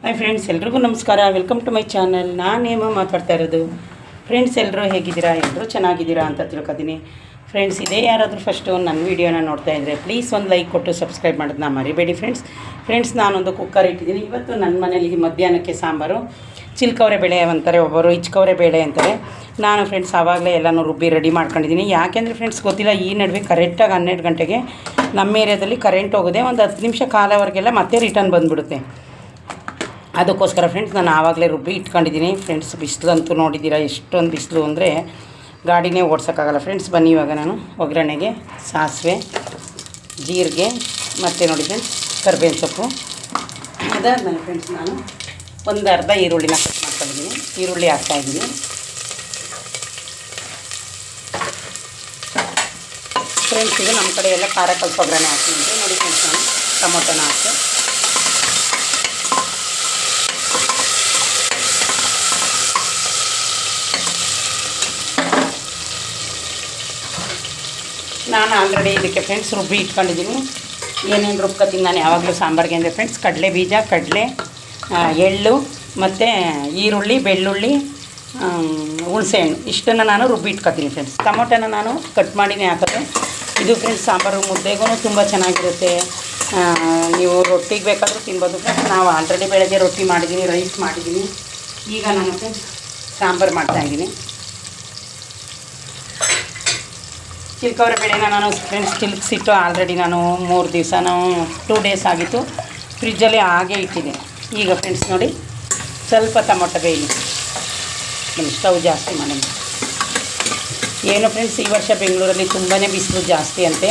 Hi friends, ಎಲ್ರಿಗೂ ನಮಸ್ಕಾರ. Welcome to my channel. ನಾನೇಮ ಮಾತಾಡ್ತಾ ಇರೋದು. ಫ್ರೆಂಡ್ಸ್, ಎಲ್ಲರೂ ಹೇಗಿದ್ದೀರಾ? ಎಲ್ಲರೂ ಚೆನ್ನಾಗಿದ್ದೀರಾ ಅಂತ ತಿಳ್ಕೊತೀನಿ. ಫ್ರೆಂಡ್ಸ್, ಇದೇ ಯಾರಾದರೂ ಫಸ್ಟು ನನ್ನ ವೀಡಿಯೋನ ನೋಡ್ತಾ ಇದ್ದರೆ ಪ್ಲೀಸ್ ಒಂದು ಲೈಕ್ ಕೊಟ್ಟು ಸಬ್ಸ್ಕ್ರೈಬ್ ಮಾಡೋದನ್ನ ಮರಿಬೇಡಿ ಫ್ರೆಂಡ್ಸ್. ನಾನೊಂದು ಕುಕ್ಕರ್ ಇಟ್ಟಿದ್ದೀನಿ. ಇವತ್ತು ನನ್ನ ಮನೇಲಿ ಮಧ್ಯಾಹ್ನಕ್ಕೆ ಸಾಂಬಾರು ಚಿಲ್ಕವರೆ ಬೇಳೆ ಅಂತಾರೆ, ಒಬ್ಬರು ಇಚ್ಕವರೆ ಬೇಳೆ ಅಂತಾರೆ. ನಾನು ಫ್ರೆಂಡ್ಸ್ ಆವಾಗಲೇ ಎಲ್ಲನೂ ರುಬ್ಬಿ ರೆಡಿ ಮಾಡ್ಕೊಂಡಿದ್ದೀನಿ. ಯಾಕೆಂದರೆ ಫ್ರೆಂಡ್ಸ್ ಗೊತ್ತಿಲ್ಲ, ಈ ನಡುವೆ ಕರೆಕ್ಟಾಗಿ 12 ಗಂಟೆಗೆ ನಮ್ಮ ಏರಿಯಾದಲ್ಲಿ ಕರೆಂಟ್ ಹೋಗಿದೆ. ಒಂದು 10 ನಿಮಿಷ ಕಾಲವರೆಗೆಲ್ಲ ಮತ್ತೆ ರಿಟರ್ನ್ ಬಂದುಬಿಡುತ್ತೆ. ಅದಕ್ಕೋಸ್ಕರ ಫ್ರೆಂಡ್ಸ್ ನಾನು ಆವಾಗಲೇ ರುಬ್ಬಿ ಇಟ್ಕೊಂಡಿದ್ದೀನಿ. ಫ್ರೆಂಡ್ಸ್, ಬಿಸಿಲಂತೂ ನೋಡಿದ್ದೀರಾ, ಎಷ್ಟೊಂದು ಬಿಸಿಲು ಅಂದರೆ ಗಾಡಿನೇ ಓಡ್ಸೋಕ್ಕಾಗಲ್ಲ. ಫ್ರೆಂಡ್ಸ್, ಬನ್ನಿ ಇವಾಗ ನಾನು ಒಗ್ಗರಣೆಗೆ ಸಾಸಿವೆ, ಜೀರಿಗೆ ಮತ್ತು ನೋಡಿ ಫ್ರೆಂಡ್ಸ್ ಕರಿಬೇವಿನ ಸೊಪ್ಪು. ಅದಾದಮೇಲೆ ಫ್ರೆಂಡ್ಸ್ ನಾನು ಒಂದು ಅರ್ಧ ಈರುಳ್ಳಿನ ಕಟ್ ಮಾಡ್ಕೊಂಡಿದ್ದೀನಿ. ಈರುಳ್ಳಿ ಹಾಕ್ತಾಯಿದ್ದೀನಿ. ಫ್ರೆಂಡ್ಸ್, ಇದು ನಮ್ಮ ಕಡೆ ಎಲ್ಲ ಖಾರ ಕಲ್ಸಿ ಒಗ್ಗರಣೆ ಹಾಕ್ತೀನಿ. ನೋಡಿ ಫ್ರೆಂಡ್ಸ್, ನಾನು ಟೊಮೊಟೊನ ಹಾಕಿ ನಾನು ಆಲ್ರೆಡಿ ಇದಕ್ಕೆ ಫ್ರೆಂಡ್ಸ್ ರುಬ್ಬಿ ಇಟ್ಕೊಂಡಿದ್ದೀನಿ. ಏನೇನು ರುಬ್ಕೊತೀನಿ ನಾನು ಯಾವಾಗಲೂ ಸಾಂಬಾರಿಗೆ ಅಂದರೆ ಫ್ರೆಂಡ್ಸ್, ಕಡಲೆ ಬೀಜ, ಕಡಲೆ, ಎಳ್ಳು ಮತ್ತು ಈರುಳ್ಳಿ, ಬೆಳ್ಳುಳ್ಳಿ, ಹುಣಸೆಹಣ್ಣು ಇಷ್ಟನ್ನು ನಾನು ರುಬ್ಬಿ ಇಟ್ಕೊತೀನಿ ಫ್ರೆಂಡ್ಸ್. ಟೊಮೊಟೊನ ನಾನು ಕಟ್ ಮಾಡಿನೇ ಹಾಕೋದು. ಇದು ಫ್ರೆಂಡ್ಸ್ ಸಾಂಬಾರು ಮುದ್ದೆಗೂ ತುಂಬ ಚೆನ್ನಾಗಿರುತ್ತೆ. ನೀವು ರೊಟ್ಟಿಗೆ ಬೇಕಾದರೂ ತಿನ್ಬೋದು ಫ್ರೆಂಡ್ಸ್. ನಾವು ಆಲ್ರೆಡಿ ಬೆಳಗ್ಗೆ ರೊಟ್ಟಿ ಮಾಡಿದ್ದೀನಿ, ರೈಸ್ ಮಾಡಿದ್ದೀನಿ. ಈಗ ನಾನು ಫ್ರೆಂಡ್ಸ್ ಸಾಂಬಾರು ಮಾಡ್ತಾಯಿದ್ದೀನಿ. ಚಿಲ್ಕವರೆ ಬೇಳೆನ ನಾನು ಫ್ರೆಂಡ್ಸ್ ಚಿಲ್ಕಿಸಿಟ್ಟು ಆಲ್ರೆಡಿ ನಾನು 3 ದಿವಸ 2 ಡೇಸ್ ಆಗಿತ್ತು ಫ್ರಿಜ್ಜಲ್ಲಿ ಹಾಗೆ ಇಟ್ಟಿದ್ದೀನಿ. ಈಗ ಫ್ರೆಂಡ್ಸ್ ನೋಡಿ ಸ್ವಲ್ಪ ಟೊಮೊಟೊ ಬೇಯಿಲಿ. ಸ್ಟವ್ ಜಾಸ್ತಿ ಮಾಡಿ. ಏನು ಫ್ರೆಂಡ್ಸ್, ಈ ವರ್ಷ ಬೆಂಗಳೂರಲ್ಲಿ ತುಂಬಾ ಬಿಸಿಲು ಜಾಸ್ತಿ ಅಂತೆ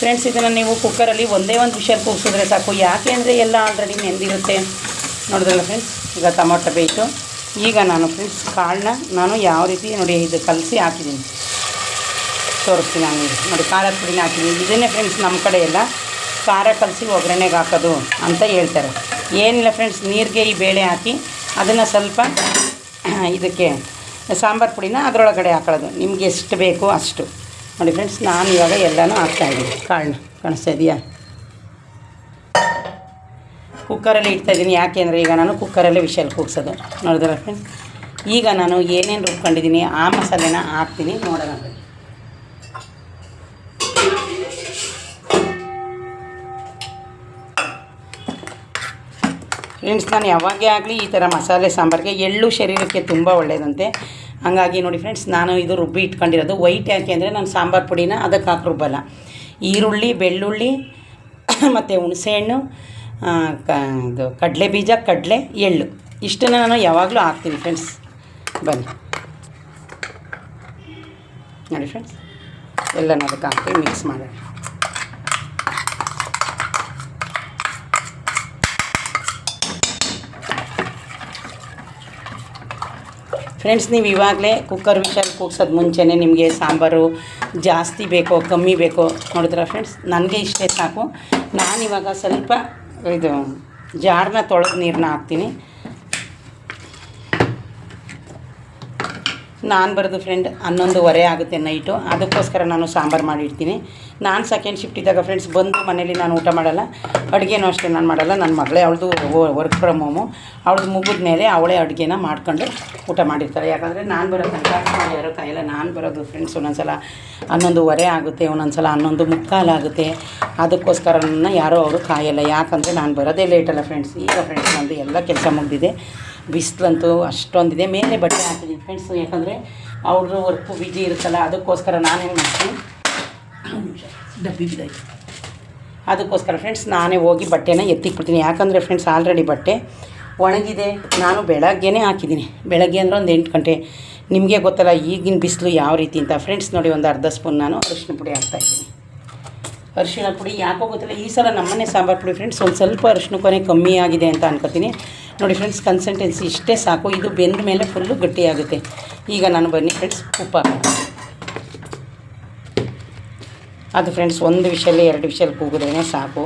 ಫ್ರೆಂಡ್ಸ್. ಇದನ್ನು ನೀವು ಕುಕ್ಕರಲ್ಲಿ ಒಂದೇ ಒಂದು ವಿಷಲ್ ಕೂಗಿಸಿದ್ರೆ ಸಾಕು. ಯಾಕೆ ಅಂದರೆ ಎಲ್ಲ ಆಲ್ರೆಡಿ ನೆಂದಿರುತ್ತೆ. ನೋಡಿದ್ರಲ್ಲ ಫ್ರೆಂಡ್ಸ್, ಈಗ ಟೊಮೊಟೊ ಬೇಯಿತು. ಈಗ ನಾನು ಫ್ರೆಂಡ್ಸ್ ಕಾಳನ್ನ ನಾನು ಯಾವ ರೀತಿ ನೋಡಿ ಇದು ಕಲಸಿ ಹಾಕಿದ್ದೀನಿ ತೋರಿಸ್ತೀನಿ. ನಾನು ನೋಡಿ ಖಾರದ ಪುಡಿನ ಹಾಕಿದ್ದೀನಿ. ಇದನ್ನೇ ಫ್ರೆಂಡ್ಸ್ ನಮ್ಮ ಕಡೆ ಎಲ್ಲ ಖಾರ ಕಲಸಿ ಒಗ್ಗರಣೆಗೆ ಹಾಕೋದು ಅಂತ ಹೇಳ್ತಾರೆ. ಏನಿಲ್ಲ ಫ್ರೆಂಡ್ಸ್, ನೀರಿಗೆ ಈ ಬೇಳೆ ಹಾಕಿ ಅದನ್ನು ಸ್ವಲ್ಪ ಇದಕ್ಕೆ ಸಾಂಬಾರು ಪುಡಿನ ಅದರೊಳಗಡೆ ಹಾಕೊಳ್ಳೋದು. ನಿಮ್ಗೆ ಎಷ್ಟು ಬೇಕೋ ಅಷ್ಟು. ನೋಡಿ ಫ್ರೆಂಡ್ಸ್, ನಾನು ಇವಾಗ ಎಲ್ಲನೂ ಹಾಕ್ತಾಯಿದ್ದೀನಿ. ಕಾಳನ್ನ ಕಾಣಿಸ್ತಾ ಇದೆಯಾ? ಕುಕ್ಕರಲ್ಲಿ ಇಡ್ತಾಯಿದ್ದೀನಿ. ಯಾಕೆ ಅಂದರೆ ಈಗ ನಾನು ಕುಕ್ಕರಲ್ಲೇ ವಿಷಲ್ ಕೂಗ್ಸೋದು. ನೋಡಿದ್ರೆ ಫ್ರೆಂಡ್ಸ್, ಈಗ ನಾನು ಏನೇನು ರುಬ್ಕೊಂಡಿದ್ದೀನಿ ಆ ಮಸಾಲೆನ ಹಾಕ್ತೀನಿ. ನೋಡೋಣ ಫ್ರೆಂಡ್ಸ್, ನಾನು ಯಾವಾಗೇ ಆಗಲಿ ಈ ಥರ ಮಸಾಲೆ ಸಾಂಬಾರಿಗೆ ಎಳ್ಳು ಶರೀರಕ್ಕೆ ತುಂಬ ಒಳ್ಳೆಯದಂತೆ. ಹಾಗಾಗಿ ನೋಡಿ ಫ್ರೆಂಡ್ಸ್, ನಾನು ಇದು ರುಬ್ಬಿ ಇಟ್ಕೊಂಡಿರೋದು ವೈಟ್. ಯಾಕೆ ಅಂದರೆ ನಾನು ಸಾಂಬಾರು ಪುಡಿನ ಅದಕ್ಕೆ ಹಾಕಿ ರುಬ್ಬಲ್ಲ. ಈರುಳ್ಳಿ, ಬೆಳ್ಳುಳ್ಳಿ ಮತ್ತು ಹುಣಸೆಹಣ್ಣು, ಇದು ಕಡಲೆ ಬೀಜ, ಕಡಲೆ, ಎಳ್ಳು ಇಷ್ಟನ್ನು ನಾನು ಯಾವಾಗಲೂ ಹಾಕ್ತೀನಿ ಫ್ರೆಂಡ್ಸ್. ಬನ್ನಿ ನೋಡಿ ಫ್ರೆಂಡ್ಸ್, ಎಲ್ಲನೂ ಅದಕ್ಕೆ ಹಾಕಿ ಮಿಕ್ಸ್ ಮಾಡೋಣ. ಫ್ರೆಂಡ್ಸ್, ನೀವು ಇವಾಗಲೇ ಕುಕ್ಕರ್ ವಿಷಲ್ ಕೂಗ್ಸೋದು ಮುಂಚೆನೇ ನಿಮಗೆ ಸಾಂಬಾರು ಜಾಸ್ತಿ ಬೇಕೋ ಕಮ್ಮಿ ಬೇಕೋ ನೋಡಿದ್ರೆ ಫ್ರೆಂಡ್ಸ್, ನನಗೆ ಇಷ್ಟೇ ಸಾಕು. ನಾನಿವಾಗ ಸ್ವಲ್ಪ ಇದು ಜಾರನ್ನ ತೊಳೆದು ನೀರನ್ನ ಹಾಕ್ತೀನಿ. ನಾನು ಬರೋದು ಫ್ರೆಂಡ್ 11:15 ಆಗುತ್ತೆ ನೈಟು. ಅದಕ್ಕೋಸ್ಕರ ನಾನು ಸಾಂಬಾರು ಮಾಡಿರ್ತೀನಿ. ನಾನು ಸೆಕೆಂಡ್ ಶಿಫ್ಟ್ ಇದ್ದಾಗ ಫ್ರೆಂಡ್ಸ್ ಬಂದು ಮನೇಲಿ ನಾನು ಊಟ ಮಾಡಲ್ಲ. ಅಡುಗೆನೂ ಅಷ್ಟೇ ನಾನು ಮಾಡಲ್ಲ. ನನ್ನ ಮಗಳೇ ಅವಳದು ವರ್ಕ್ ಫ್ರಮ್ ಹೋಮು. ಅವಳದು ಮುಗಿದ ಮೇಲೆ ಅವಳೇ ಅಡುಗೆನ ಮಾಡ್ಕೊಂಡು ಊಟ ಮಾಡಿರ್ತಾರೆ. ಯಾಕಂದರೆ ನಾನು ಬರೋ ತನಕ ಯಾರೋ ಕಾಯಿಲ್ಲ. ನಾನು ಬರೋದು ಫ್ರೆಂಡ್ಸ್ ಒಂದೊಂದು ಸಲ 11:15 ಆಗುತ್ತೆ, ಒಂದೊಂದು ಸಲ 11:45 ಆಗುತ್ತೆ. ಅದಕ್ಕೋಸ್ಕರ ನನ್ನ ಯಾರೋ ಅವರು ಕಾಯಲ್ಲ. ಯಾಕಂದರೆ ನಾನು ಬರೋದೇ ಲೇಟಲ್ಲ ಫ್ರೆಂಡ್ಸ್. ಈಗ ಫ್ರೆಂಡ್ಸ್ ನಂದು ಎಲ್ಲ ಕೆಲಸ ಮುಗಿದಿದೆ. ಬಿಸಿಲಂತೂ ಅಷ್ಟೊಂದಿದೆ. ಮೇಲೆ ಬಟ್ಟೆ ಹಾಕಿದ್ದೀನಿ ಫ್ರೆಂಡ್ಸ್. ಯಾಕಂದರೆ ಅವ್ರದ್ದು ವರ್ಕು ಬಿಜಿ ಇರುತ್ತಲ್ಲ, ಅದಕ್ಕೋಸ್ಕರ ನಾನೇನು ಮಾಡ್ತೀನಿ, ಡಬ್ಬಿ ಬಿದ್ದಾಯಿತು. ಅದಕ್ಕೋಸ್ಕರ ಫ್ರೆಂಡ್ಸ್ ನಾನೇ ಹೋಗಿ ಬಟ್ಟೆನ ಎತ್ತಿಕ್ಬಿಡ್ತೀನಿ. ಯಾಕಂದರೆ ಫ್ರೆಂಡ್ಸ್ ಆಲ್ರೆಡಿ ಬಟ್ಟೆ ಒಣಗಿದೆ. ನಾನು ಬೆಳಗ್ಗೆನೇ ಹಾಕಿದ್ದೀನಿ. ಬೆಳಗ್ಗೆ ಅಂದರೆ ಒಂದು 8 ಗಂಟೆ. ನಿಮಗೆ ಗೊತ್ತಲ್ಲ ಈಗಿನ ಬಿಸಿಲು ಯಾವ ರೀತಿ ಅಂತ. ಫ್ರೆಂಡ್ಸ್ ನೋಡಿ, ಒಂದು ಅರ್ಧ ಸ್ಪೂನ್ ನಾನು ಅರಿಶಿನ ಪುಡಿ ಹಾಕ್ತಾಯಿದ್ದೀನಿ. ಅರಿಶಿನ ಪುಡಿ ಯಾಕೋ ಗೊತ್ತಿಲ್ಲ, ಈ ಸಲ ನಮ್ಮನೆ ಸಾಂಬಾರು ಪುಡಿ ಫ್ರೆಂಡ್ಸ್ ಒಂದು ಸ್ವಲ್ಪ ಅರಿಶಿನ ಕೊನೆ ಕಮ್ಮಿ ಆಗಿದೆ ಅಂತ ಅನ್ಕೋತೀನಿ. ನೋಡಿ ಫ್ರೆಂಡ್ಸ್, ಕನ್ಸಿಸ್ಟೆನ್ಸಿ ಇಷ್ಟೇ ಸಾಕು. ಇದು ಬೆಂದ ಮೇಲೆ ಫುಲ್ಲು ಗಟ್ಟಿಯಾಗುತ್ತೆ. ಈಗ ನಾನು ಬನ್ನಿ ಫ್ರೆಂಡ್ಸ್ ಉಪ್ಪು ಹಾಕೋಣ. ಅದು ಫ್ರೆಂಡ್ಸ್ 1 ವಿಷಲ್ 2 ವಿಷಲ್ ಕೂಗಿದ್ರೇ ಸಾಕು.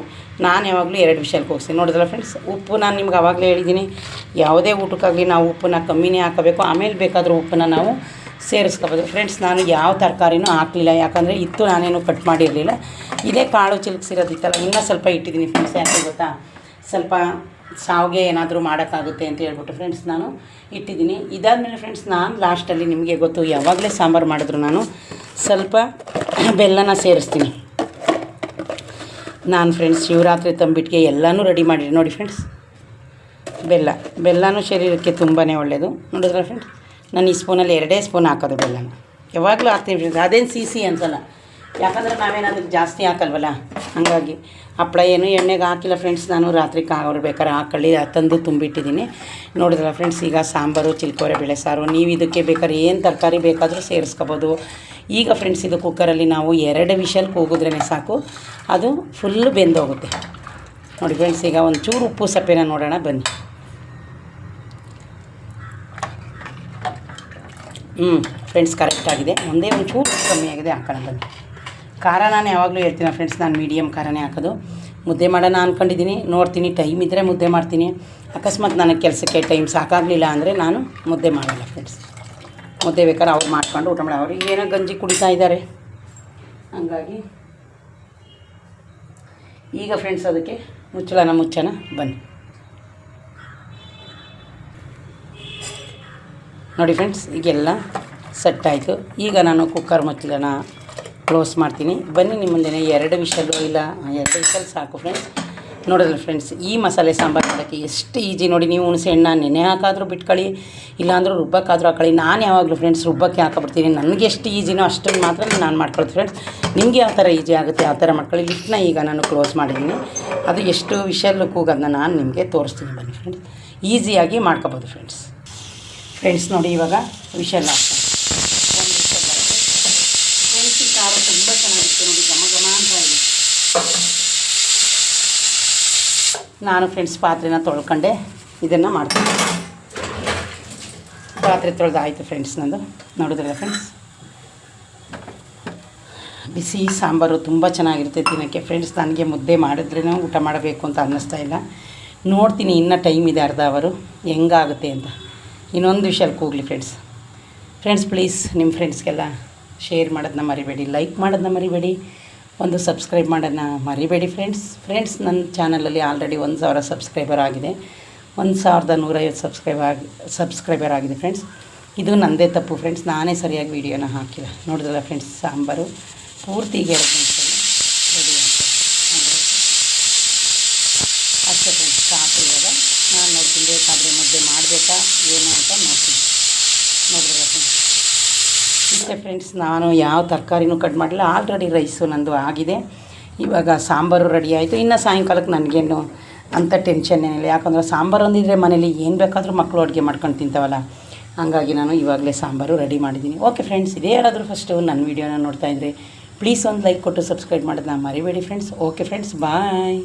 ನಾನು ಯಾವಾಗಲೂ 2 ವಿಷಲ್ ಕೂಗಿಸ್ತೀನಿ. ನೋಡಿದ್ರಲ್ಲ ಫ್ರೆಂಡ್ಸ್, ಉಪ್ಪು ನಾನು ನಿಮ್ಗೆ ಆವಾಗಲೇ ಹೇಳಿದ್ದೀನಿ, ಯಾವುದೇ ಊಟಕ್ಕಾಗಲಿ ನಾವು ಉಪ್ಪನ್ನ ಕಮ್ಮಿನೇ ಹಾಕಬೇಕು. ಆಮೇಲೆ ಬೇಕಾದರೂ ಉಪ್ಪನ್ನು ನಾವು ಸೇರಿಸ್ಕೋಬೋದು. ಫ್ರೆಂಡ್ಸ್, ನಾನು ಯಾವ ತರಕಾರಿನೂ ಹಾಕಲಿಲ್ಲ. ಯಾಕಂದರೆ ಇತ್ತು, ನಾನೇನು ಕಟ್ ಮಾಡಿರಲಿಲ್ಲ. ಇದೇ ಕಾಳು ಚಿಲ್ಕಿಸಿರೋದಿತ್ತಲ್ಲ, ಇನ್ನೂ ಸ್ವಲ್ಪ ಇಟ್ಟಿದ್ದೀನಿ ಫ್ರೆಂಡ್ಸ್. ಯಾಕೆ ಗೊತ್ತಾ, ಸ್ವಲ್ಪ ಸಾವಿಗೆ ಏನಾದರೂ ಮಾಡೋಕ್ಕಾಗುತ್ತೆ ಅಂತ ಹೇಳ್ಬಿಟ್ಟು ಫ್ರೆಂಡ್ಸ್ ನಾನು ಇಟ್ಟಿದ್ದೀನಿ. ಇದಾದಮೇಲೆ ಫ್ರೆಂಡ್ಸ್ ನಾನು ಲಾಸ್ಟಲ್ಲಿ ನಿಮಗೆ ಗೊತ್ತು ಯಾವಾಗಲೇ ಸಾಂಬಾರು ಮಾಡಿದ್ರು ನಾನು ಸ್ವಲ್ಪ ಬೆಲ್ಲನ ಸೇರಿಸ್ತೀನಿ. ನಾನು ಫ್ರೆಂಡ್ಸ್ ಶಿವರಾತ್ರಿ ತಂಬಿಟ್ಟಿಗೆ ಎಲ್ಲನೂ ರೆಡಿ ಮಾಡಿರಿ ನೋಡಿ ಫ್ರೆಂಡ್ಸ್. ಬೆಲ್ಲನೂ ಶರೀರಕ್ಕೆ ತುಂಬಾ ಒಳ್ಳೆಯದು. ನೋಡಿದ್ರೆ ಫ್ರೆಂಡ್ಸ್ ನಾನು ಈ ಸ್ಪೂನಲ್ಲಿ 2 ಸ್ಪೂನ್ ಹಾಕೋದು ಬೆಲ್ಲನ. ಯಾವಾಗಲೂ ಹಾಕ್ತೀನಿ ಫ್ರೆಂಡ್ಸ್. ಅದೇನು ಸಿಹಿ ಅನ್ಸಲ್ಲ, ಯಾಕಂದರೆ ನಾವೇನಾದ್ರೂ ಜಾಸ್ತಿ ಹಾಕಲ್ವಲ್ಲ, ಹಾಗಾಗಿ ಹಪ್ಪಳ ಏನು ಎಣ್ಣೆಗೆ ಹಾಕಿಲ್ಲ ಫ್ರೆಂಡ್ಸ್. ನಾನು ರಾತ್ರಿ ಕಾಗೋರು ಬೇಕಾದ್ರೆ ಹಾಕೊಳ್ಳಿ ತಂದು ತುಂಬಿಟ್ಟಿದ್ದೀನಿ. ನೋಡಿದ್ರಲ್ಲ ಫ್ರೆಂಡ್ಸ್, ಈಗ ಸಾಂಬಾರು ಚಿಲ್ಕೋರೆ ಬೇಳೆ ಸಾರು. ನೀವು ಇದಕ್ಕೆ ಬೇಕಾದ್ರೆ ಏನು ತರಕಾರಿ ಬೇಕಾದರೂ ಸೇರಿಸ್ಕೋಬೋದು. ಈಗ ಫ್ರೆಂಡ್ಸ್ ಇದು ಕುಕ್ಕರಲ್ಲಿ ನಾವು 2 ವಿಷಲ್ ಕೂಗಿದ್ರೇ ಸಾಕು, ಅದು ಫುಲ್ಲು ಬೆಂದೋಗುತ್ತೆ ನೋಡಿ ಫ್ರೆಂಡ್ಸ್. ಈಗ ಒಂದು ಚೂರು ಉಪ್ಪು ಸಪ್ಪೆನ ನೋಡೋಣ ಬನ್ನಿ. ಫ್ರೆಂಡ್ಸ್ ಕರೆಕ್ಟಾಗಿದೆ. ಒಂದೇ ಒಂದು ಚೂರು ಕಮ್ಮಿ ಆಗಿದೆ, ಹಾಕೋಣ ಬನ್ನಿ. ಖಾರ ನಾನು ಯಾವಾಗಲೂ ಹೇಳ್ತೀನಿ ಫ್ರೆಂಡ್ಸ್, ನಾನು ಮೀಡಿಯಮ್ ಖಾರನೇ ಹಾಕೋದು. ಮುದ್ದೆ ಮಾಡೋಣ ಅಂದ್ಕೊಂಡಿದ್ದೀನಿ, ನೋಡ್ತೀನಿ ಟೈಮ್ ಇದ್ದರೆ ಮುದ್ದೆ ಮಾಡ್ತೀನಿ. ಅಕಸ್ಮಾತ್ ನನಗೆ ಕೆಲಸಕ್ಕೆ ಟೈಮ್ ಸಾಕಾಗಲಿಲ್ಲ ಅಂದರೆ ನಾನು ಮುದ್ದೆ ಮಾಡಲ್ಲ ಫ್ರೆಂಡ್ಸ್. ಮುದ್ದೆ ಬೇಕಾದ್ರೆ ಅವ್ರು ಮಾಡ್ಕೊಂಡು ಊಟ ಮಾಡಿ, ಅವ್ರಿಗೆ ಏನೋ ಗಂಜಿ ಕುಡಿತಾ ಇದ್ದಾರೆ ಹಂಗಾಗಿ. ಈಗ ಫ್ರೆಂಡ್ಸ್ ಅದಕ್ಕೆ ಮುಚ್ಚೋಣ ಬನ್ನಿ. ನೋಡಿ ಫ್ರೆಂಡ್ಸ್ ಈಗೆಲ್ಲ ಸೆಟ್ ಆಯಿತು. ಈಗ ನಾನು ಕುಕ್ಕರ್ ಮುಚ್ಚಳನ ಕ್ಲೋಸ್ ಮಾಡ್ತೀನಿ ಬನ್ನಿ. ನಿಮ್ಮ ಮುಂದೆ 2 ವಿಷಲು ಇಲ್ಲ 2 ವಿಷಲ್ ಸಾಕು ಫ್ರೆಂಡ್ಸ್. ನೋಡಿದ್ರೆ ಫ್ರೆಂಡ್ಸ್ ಈ ಮಸಾಲೆ ಸಾಂಬಾರು ಮಾಡೋಕ್ಕೆ ಎಷ್ಟು ಈಜಿ ನೋಡಿ. ನೀವು ಹುಣಸೆ ಹಣ್ಣು ನೆನೆ ಹಾಕಾದರೂ ಬಿಟ್ಕೊಳ್ಳಿ, ಇಲ್ಲಾಂದ್ರೂ ರುಬ್ಬಕ್ಕಾದರೂ ಹಾಕೊಳ್ಳಿ. ನಾನು ಯಾವಾಗಲೂ ಫ್ರೆಂಡ್ಸ್ ರುಬ್ಬಕ್ಕೆ ಹಾಕೊಬಿಡ್ತೀನಿ. ನನಗೆ ಎಷ್ಟು ಈಜಿನೋ ಅಷ್ಟನ್ನು ಮಾತ್ರ ನಾನು ಮಾಡ್ಕೊಳ್ತೀನಿ ಫ್ರೆಂಡ್ಸ್. ನಿಮಗೆ ಯಾವ ಥರ ಈಜಿ ಆಗುತ್ತೆ ಆ ಥರ ಮಾಡ್ಕೊಳ್ಳಿ. ಹಿಟ್ಟನ್ನ ಈಗ ನಾನು ಕ್ಲೋಸ್ ಮಾಡಿದ್ದೀನಿ. ಅದು ಎಷ್ಟು ವಿಷಲ್ ಕೂಗೋದನ್ನ ನಾನು ನಿಮಗೆ ತೋರಿಸ್ತೀನಿ ಬನ್ನಿ ಫ್ರೆಂಡ್ಸ್. ಈಸಿಯಾಗಿ ಮಾಡ್ಕೊಬೋದು ಫ್ರೆಂಡ್ಸ್. ನೋಡಿ ಇವಾಗ ವಿಷಲ್ ಹಾಕ್ತೀನಿ. ಒಂದು ವಿಷಲ್ ಬರುತ್ತೆ ಫ್ರೆಂಡ್ಸ್. ಈ ಸಾರು ತುಂಬ ಚೆನ್ನಾಗಿತ್ತು ನೋಡಿ, ಘಮ ಅಂತ ಇದೆ. ನಾನು ಫ್ರೆಂಡ್ಸ್ ಪಾತ್ರೆನ ತೊಳ್ಕೊಂಡೆ ಇದನ್ನು ಮಾಡ್ತೀನಿ. ಪಾತ್ರೆ ತೊಳೆದಾಯಿತು ಫ್ರೆಂಡ್ಸ್ ನಂದು. ನೋಡಿದ್ರಲ್ಲ ಫ್ರೆಂಡ್ಸ್, ಬಿಸಿ ಸಾಂಬಾರು ತುಂಬ ಚೆನ್ನಾಗಿರುತ್ತೆ ತಿನ್ನೋಕ್ಕೆ ಫ್ರೆಂಡ್ಸ್. ನನಗೆ ಮುದ್ದೆ ಮಾಡಿದ್ರೇ ಊಟ ಮಾಡಬೇಕು ಅಂತ ಅನ್ನಿಸ್ತಾ ಇಲ್ಲ. ನೋಡ್ತೀನಿ ಇನ್ನೂ ಟೈಮ್ ಇದೆ, ಅರ್ಧ ಅವರು ಹೆಂಗಾಗುತ್ತೆ ಅಂತ. ಇನ್ನೊಂದು ವಿಷಲ್ ಕೂಗಲಿ ಫ್ರೆಂಡ್ಸ್. ಪ್ಲೀಸ್ ನಿಮ್ಮ ಫ್ರೆಂಡ್ಸ್ಗೆಲ್ಲ ಶೇರ್ ಮಾಡೋದನ್ನ ಮರಿಬೇಡಿ, ಲೈಕ್ ಮಾಡೋದನ್ನ ಮರಿಬೇಡಿ, ಒಂದು ಸಬ್ಸ್ಕ್ರೈಬ್ ಮಾಡೋದನ್ನ ಮರಿಬೇಡಿ ಫ್ರೆಂಡ್ಸ್. ನನ್ನ ಚಾನಲಲ್ಲಿ ಆಲ್ರೆಡಿ 1000 ಸಬ್ಸ್ಕ್ರೈಬರ್ ಆಗಿದೆ, 1150 ಸಬ್ಸ್ಕ್ರೈಬರ್ ಆಗಿದೆ ಫ್ರೆಂಡ್ಸ್. ಇದು ನನ್ನದೇ ತಪ್ಪು ಫ್ರೆಂಡ್ಸ್, ನಾನೇ ಸರಿಯಾಗಿ ವೀಡಿಯೋನ ಹಾಕಿಲ್ಲ. ನೋಡಿದ್ರಲ್ಲ ಫ್ರೆಂಡ್ಸ್, ಸಾಂಬಾರು ಪೂರ್ತಿಗೆ 2 ನಿಮಿಷದಲ್ಲಿ ರೆಡಿ ಆಗ್ತದೆ ಅಷ್ಟೇ ಫ್ರೆಂಡ್ಸ್. ಸಾಕು. ಇವಾಗ ನಾನು ನೋಡ್ತೀನಿ ಬೇಕಾದರೆ ಮುದ್ದೆ ಮಾಡಬೇಕಾ ಏನು ಅಂತ ನೋಡ್ತೀನಿ. ನೋಡಿದ್ರಲ್ಲ ಫ್ರೆಂಡ್ಸ್, ಇಷ್ಟೇ ಫ್ರೆಂಡ್ಸ್. ನಾನು ಯಾವ ತರಕಾರಿನೂ ಕಟ್ ಮಾಡಿಲ್ಲ, ಆಲ್ರೆಡಿ ರೈಸು ನಂದು ಆಗಿದೆ. ಇವಾಗ ಸಾಂಬಾರು ರೆಡಿ ಆಯಿತು. ಇನ್ನು ಸಾಯಂಕಾಲಕ್ಕೆ ನನಗೇನು ಅಂಥ ಟೆನ್ಷನ್ ಏನಿಲ್ಲ, ಯಾಕಂದರೆ ಸಾಂಬಾರು ಒಂದಿದ್ರೆ ಮನೇಲಿ ಏನು ಬೇಕಾದರೂ ಮಕ್ಕಳು ಅಡುಗೆ ಮಾಡ್ಕೊಂಡು ತಿಂತಾವಲ್ಲ, ಹಾಗಾಗಿ ನಾನು ಇವಾಗಲೇ ಸಾಂಬಾರು ರೆಡಿ ಮಾಡಿದ್ದೀನಿ. ಓಕೆ ಫ್ರೆಂಡ್ಸ್, ಇದೇ ಯಾರಾದರೂ ಫಸ್ಟು ನನ್ನ ವೀಡಿಯೋನ ನೋಡ್ತಾಯಿದ್ರೆ ಪ್ಲೀಸ್ ಒಂದು ಲೈಕ್ ಕೊಟ್ಟು ಸಬ್ಸ್ಕ್ರೈಬ್ ಮಾಡೋದನ್ನ ಮರಿಬೇಡಿ ಫ್ರೆಂಡ್ಸ್. ಓಕೆ ಫ್ರೆಂಡ್ಸ್, ಬಾಯ್.